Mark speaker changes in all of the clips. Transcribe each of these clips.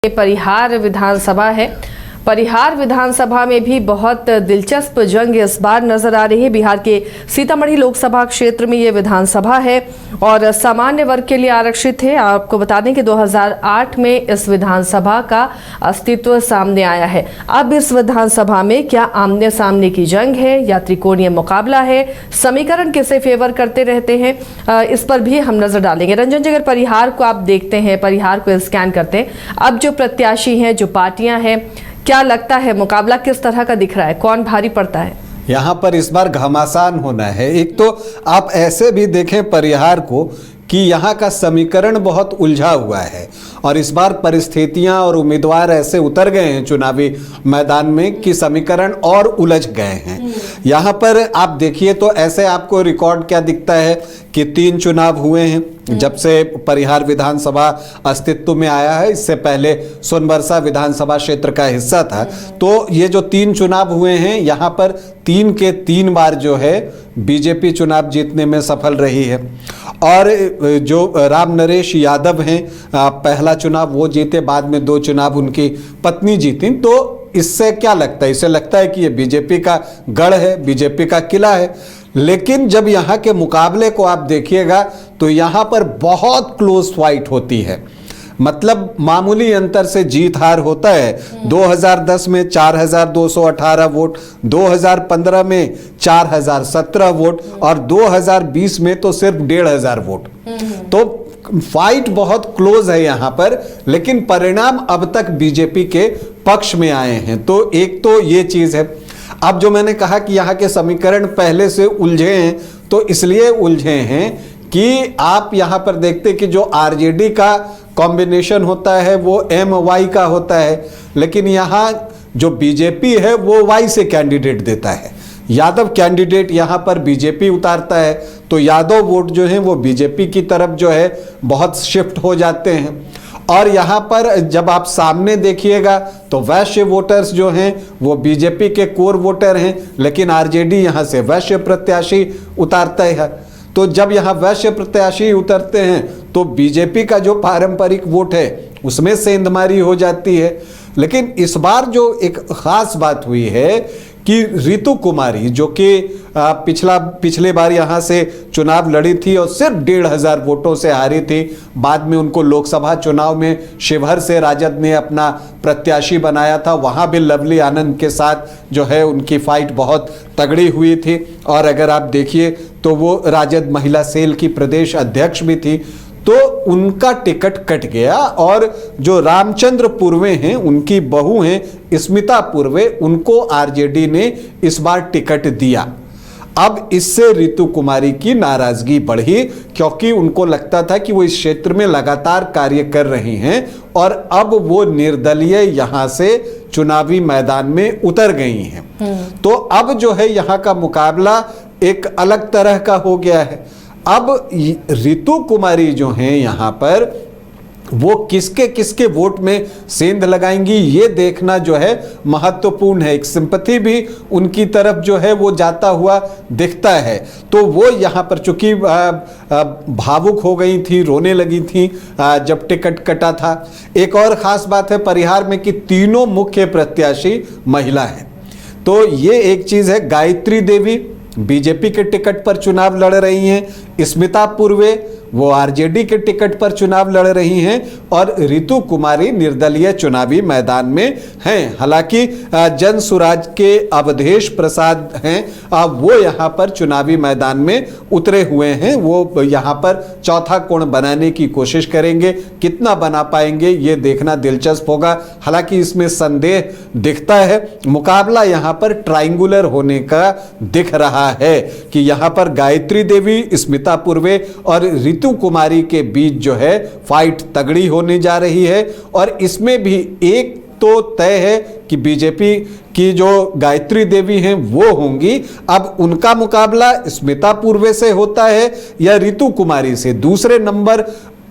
Speaker 1: परिहार विधानसभा है। परिहार विधानसभा में भी बहुत दिलचस्प जंग इस बार नजर आ रही है। बिहार के सीतामढ़ी लोकसभा क्षेत्र में ये विधानसभा है और सामान्य वर्ग के लिए आरक्षित है। आपको बता दें कि 2008 में इस विधानसभा का अस्तित्व सामने आया है। अब इस विधानसभा में क्या आमने सामने की जंग है या त्रिकोणीय मुकाबला है, समीकरण किसे फेवर करते रहते हैं, इस पर भी हम नजर डालेंगे। रंजन जी, अगर परिहार को आप देखते हैं, परिहार को स्कैन करते हैं, अब जो प्रत्याशी हैं, जो पार्टियां हैं, क्या लगता है मुकाबला किस तरह का दिख रहा है, कौन भारी पड़ता है?
Speaker 2: यहाँ पर इस बार घमासान होना है। एक तो आप ऐसे भी देखें परिहार को कि यहाँ का समीकरण बहुत उलझा हुआ है और इस बार परिस्थितियाँ और उम्मीदवार ऐसे उतर गए हैं चुनावी मैदान में कि समीकरण और उलझ गए हैं। यहाँ पर आप देखिए तो ऐसे आपको रिकॉर्ड क्या दिखता है कि 3 चुनाव हुए हैं जब से परिहार विधानसभा अस्तित्व में आया है। इससे पहले सोनबरसा विधानसभा क्षेत्र का हिस्सा था। तो ये जो 3 चुनाव हुए हैं, यहाँ पर 3 के 3 बार जो है बीजेपी चुनाव जीतने में सफल रही है। और जो राम नरेश यादव हैं, पहला चुनाव वो जीते, बाद में 2 चुनाव उनकी पत्नी जीती। तो इससे क्या लगता है? इससे लगता है कि ये बीजेपी का गढ़ है, बीजेपी का किला है। लेकिन जब यहाँ के मुकाबले को आप देखिएगा तो यहाँ पर बहुत क्लोज फाइट होती है। मतलब मामूली अंतर से जीत हार होता है। 2010 में 4218 वोट, 2015 में 4017 वोट और 2020 में तो सिर्फ 1500 वोट। तो फाइट बहुत क्लोज है यहाँ पर, लेकिन परिणाम अब तक बीजेपी के पक्ष में आए हैं। तो एक तो ये चीज है। अब जो मैंने कहा कि यहाँ के समीकरण पहले से उलझे हैं, तो इसलिए उलझे हैं कि आप यहाँ पर देखते कि जो आरजेडी का कॉम्बिनेशन होता है वो MY का होता है, लेकिन यहाँ जो बीजेपी है वो Y से कैंडिडेट देता है। यादव कैंडिडेट यहाँ पर बीजेपी उतारता है, तो यादव वोट जो है वो बीजेपी की तरफ जो है बहुत शिफ्ट हो जाते हैं। और यहाँ पर जब आप सामने देखिएगा तो वैश्य वोटर्स जो हैं वो बीजेपी के कोर वोटर हैं, लेकिन आरजेडी यहाँ से वैश्य प्रत्याशी उतारता है। तो जब यहाँ वैश्य प्रत्याशी उतरते हैं तो बीजेपी का जो पारंपरिक वोट है उसमें सेंधमारी हो जाती है। लेकिन इस बार जो एक खास बात हुई है कि रितु कुमारी, जो कि पिछले बार यहाँ से चुनाव लड़ी थी और सिर्फ 1500 वोटों से हारी थी। बाद में उनको लोकसभा चुनाव में शिवहर से राजद ने अपना प्रत्याशी बनाया था, वहाँ भी लवली आनंद के साथ जो है उनकी फाइट बहुत तगड़ी हुई थी। और अगर आप देखिए तो वो राजद महिला सेल की प्रदेश अध्यक्ष भी थी। तो उनका टिकट कट गया और जो रामचंद्र पूर्वे हैं, उनकी बहू हैं स्मिता पूर्वे, उनको आरजेडी ने इस बार टिकट दिया। अब इससे रितु कुमारी की नाराजगी बढ़ी, क्योंकि उनको लगता था कि वो इस क्षेत्र में लगातार कार्य कर रही हैं और अब वो निर्दलीय यहां से चुनावी मैदान में उतर गई हैं। तो अब जो है यहाँ का मुकाबला एक अलग तरह का हो गया है। अब रितु कुमारी जो हैं यहाँ पर, वो किसके किसके वोट में सेंध लगाएंगी ये देखना जो है महत्वपूर्ण है। एक सिंपैथी भी उनकी तरफ जो है वो जाता हुआ दिखता है। तो वो यहाँ पर चूंकि भावुक हो गई थी, रोने लगी थी जब टिकट कटा था। एक और खास बात है परिहार में कि तीनों मुख्य प्रत्याशी महिला हैं। तो ये एक चीज है। गायत्री देवी बीजेपी के टिकट पर चुनाव लड़ रही हैं, स्मिता पूर्वे वो आरजेडी के टिकट पर चुनाव लड़ रही हैं और रितु कुमारी निर्दलीय चुनावी मैदान में हैं। हालांकि जन सुराज के अवधेश प्रसाद हैं, वो यहाँ पर चुनावी मैदान में उतरे हुए हैं। वो यहाँ पर चौथा कोण बनाने की कोशिश करेंगे, कितना बना पाएंगे ये देखना दिलचस्प होगा। हालांकि इसमें संदेह दिखता है। मुकाबला यहाँ पर ट्रायंगुलर होने का दिख रहा है कि यहाँ पर गायत्री देवी, स्मिता पूर्वे और रितु कुमारी के बीच जो है फाइट तगड़ी होने जा रही है। और इसमें भी एक तो तय है कि बीजेपी की जो गायत्री देवी हैं वो होंगी। अब उनका मुकाबला स्मिता पूर्वे से होता है या रितु कुमारी से। दूसरे नंबर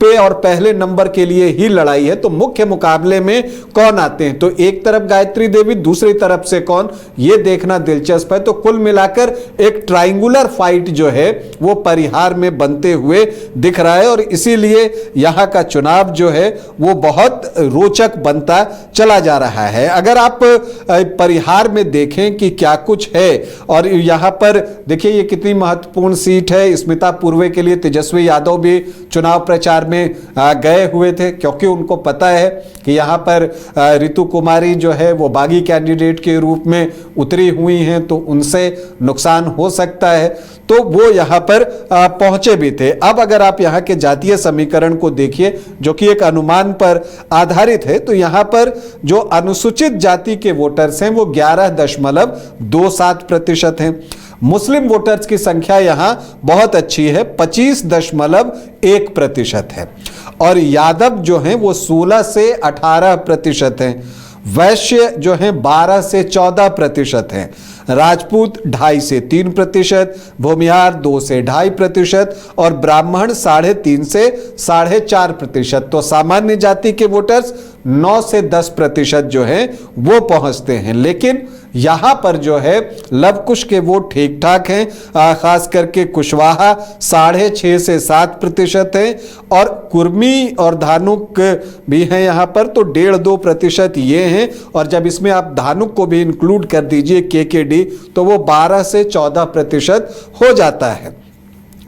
Speaker 2: पे और पहले नंबर के लिए ही लड़ाई है। तो मुख्य मुकाबले में कौन आते हैं, तो एक तरफ गायत्री देवी, दूसरी तरफ से कौन, ये देखना दिलचस्प है। तो कुल मिलाकर एक ट्रायंगुलर फाइट जो है वो परिहार में बनते हुए दिख रहा है और इसीलिए यहां का चुनाव जो है वो बहुत रोचक बनता चला जा रहा है। अगर आप परिहार में देखें कि क्या कुछ है, और यहां पर देखिए ये कितनी महत्वपूर्ण सीट है। स्मिता पूर्वे के लिए तेजस्वी यादव भी चुनाव प्रचार में गए हुए थे, क्योंकि उनको पता है कि यहां पर रितु कुमारी जो है वो बागी कैंडिडेट के रूप में उतरी हुई हैं, तो उनसे नुकसान हो सकता है, तो वो यहां पर पहुंचे भी थे। अब अगर आप यहां के जातीय समीकरण को देखिए जो कि एक अनुमान पर आधारित है, तो यहां पर जो अनुसूचित जाति के वोटर्स हैं वो 11.27% हैं। मुस्लिम वोटर्स की संख्या यहां बहुत अच्छी है, 25.1% है, और यादव जो हैं वो 16 से 18% हैं। वैश्य जो हैं 12 से 14% हैं। राजपूत 2.5 से 3%, भूमिहार 2 से 2.5% और ब्राह्मण 3.5 से 4.5%। तो सामान्य जाति के वोटर्स 9 से 10% जो हैं वो पहुंचते हैं। लेकिन यहां पर जो है लवकुश के वोट ठीक ठाक हैं, खास करके कुशवाहा 6.5 से 7% हैं, और कुर्मी और धानुक भी हैं यहां पर, तो 1.5-2% ये हैं। और जब इसमें आप धानुक को भी इंक्लूड कर दीजिए KKD, तो वो 12 से 14% हो जाता है।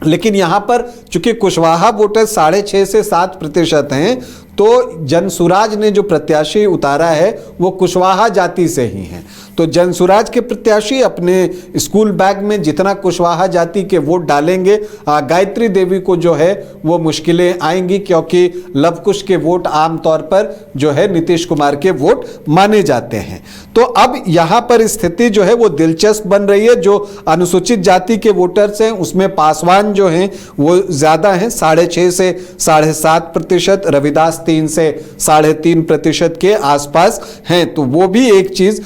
Speaker 2: लेकिन यहां पर चूंकि कुशवाहा वोटर 6.5 से 7% हैं, तो जनसुराज ने जो प्रत्याशी उतारा है वो कुशवाहा जाति से ही हैं। तो जनसुराज के प्रत्याशी अपने स्कूल बैग में जितना कुशवाहा जाति के वोट डालेंगे, गायत्री देवी को जो है वो मुश्किलें आएंगी, क्योंकि लवकुश के वोट आमतौर पर जो है नीतीश कुमार के वोट माने जाते हैं। तो अब यहाँ पर स्थिति जो है वो दिलचस्प बन रही है। जो अनुसूचित जाति के वोटर्स हैं उसमें पासवान जो हैं वो ज़्यादा हैं, 6.5 से 7.5%, रविदास 3 से 3.5% के आसपास हैं। तो वो भी एक चीज़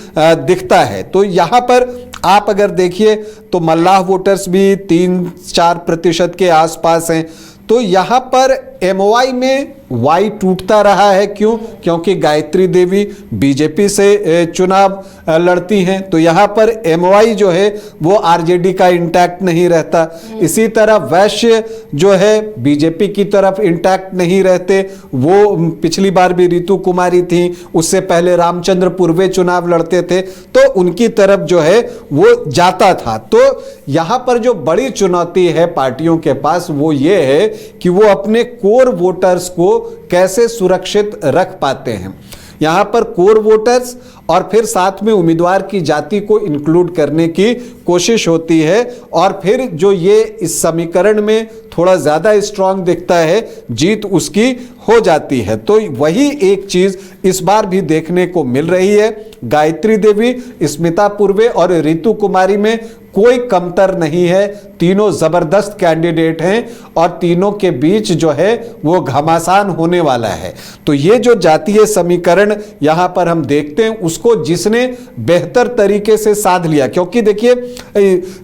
Speaker 2: दिखता है। तो यहाँ पर आप अगर देखिए तो मल्लाह वोटर्स भी 3-4% के आसपास हैं। तो यहाँ पर MY में Y टूटता रहा है। क्यों? क्योंकि गायत्री देवी बीजेपी से चुनाव लड़ती हैं, तो यहाँ पर MY जो है वो RJD का इंटैक्ट नहीं रहता। इसी तरह वैश्य जो है बीजेपी की तरफ इंटैक्ट नहीं रहते। वो पिछली बार भी रितु कुमारी थी, उससे पहले रामचंद्र पूर्वे चुनाव लड़ते थे, तो उनकी तरफ जो है वो जाता था। तो यहाँ पर जो बड़ी चुनौती है पार्टियों के पास वो ये है कि वो अपने कोर वोटर्स को कैसे सुरक्षित रख पाते हैं। यहां पर कोर वोटर्स और फिर साथ में उम्मीदवार की जाति को इंक्लूड करने की कोशिश होती है, और फिर जो ये इस समीकरण में थोड़ा ज़्यादा स्ट्रांग दिखता है, जीत उसकी हो जाती है। तो वही एक चीज़ इस बार भी देखने को मिल रही है। गायत्री देवी, स्मिता पूर्वे और रितु कुमारी में कोई कमतर नहीं है। तीनों जबरदस्त कैंडिडेट हैं और तीनों के बीच जो है वो घमासान होने वाला है। तो ये जो जातीय समीकरण यहां पर हम देखते हैं उसको जिसने बेहतर तरीके से साध लिया, क्योंकि देखिए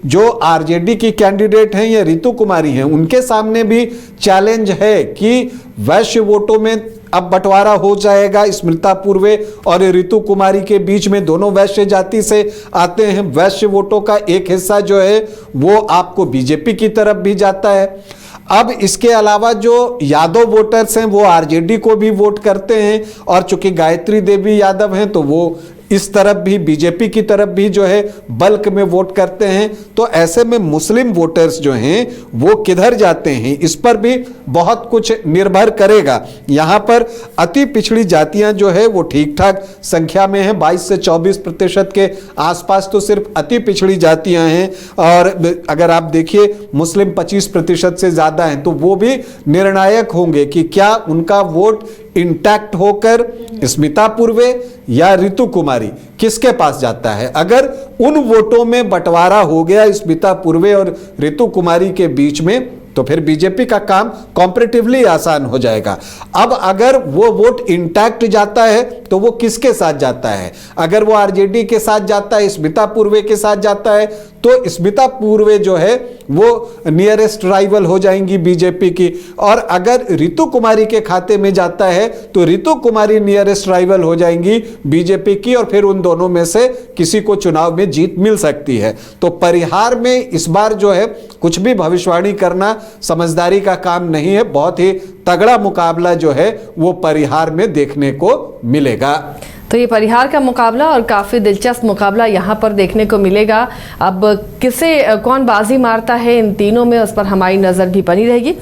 Speaker 2: जो आरजेडी की कैंडिडेट हैं या रितु कुमारी हैं, उनके सामने भी चैलेंज है कि वैश्य वोटों में अब बंटवारा हो जाएगा। स्मिता पूर्वे और रितु कुमारी के बीच में दोनों वैश्य जाति से आते हैं। वैश्य वोटों का एक हिस्सा जो है वो आपको बीजेपी की तरफ भी जाता है। अब इसके अलावा जो यादव वोटर्स हैं वो आरजेडी को भी वोट करते हैं, और चूंकि गायत्री देवी यादव हैं तो वो इस तरफ भी बीजेपी की तरफ भी जो है बल्क में वोट करते हैं। तो ऐसे में मुस्लिम वोटर्स जो हैं वो किधर जाते हैं, इस पर भी बहुत कुछ निर्भर करेगा। यहां पर अति पिछड़ी जातियां जो है वो ठीक ठाक संख्या में हैं, 22 से 24% के आसपास तो सिर्फ अति पिछड़ी जातियां हैं, और अगर आप देखिए मुस्लिम 25% से ज्यादा हैं, तो वो भी निर्णायक होंगे कि क्या उनका वोट इंटैक्ट होकर स्मिता पूर्वे या रितु कुमारी किसके पास जाता है। अगर उन वोटों में बंटवारा हो गया स्मिता पूर्वे और रितु कुमारी के बीच में, तो फिर बीजेपी का काम कॉम्परेटिवली आसान हो जाएगा। अब अगर वो वोट इंटैक्ट जाता है तो वो किसके साथ जाता है? अगर वो आरजेडी के साथ जाता है, स्मिता पूर्वे के साथ जाता है, तो स्मिता पूर्वे जो है वो नियरेस्ट राइवल हो जाएंगी बीजेपी की। और अगर रितु कुमारी के खाते में जाता है तो रितु कुमारी नियरेस्ट राइवल हो जाएंगी बीजेपी की, और फिर उन दोनों में से किसी को चुनाव में जीत मिल सकती है। तो परिहार में इस बार जो है कुछ भी भविष्यवाणी करना समझदारी का काम नहीं है। बहुत ही तगड़ा मुकाबला जो है वो परिहार में देखने को मिलेगा।
Speaker 1: तो ये परिहार का मुकाबला और काफ़ी दिलचस्प मुकाबला यहाँ पर देखने को मिलेगा। अब किसे कौन बाजी मारता है इन तीनों में, उस पर हमारी नज़र भी बनी रहेगी।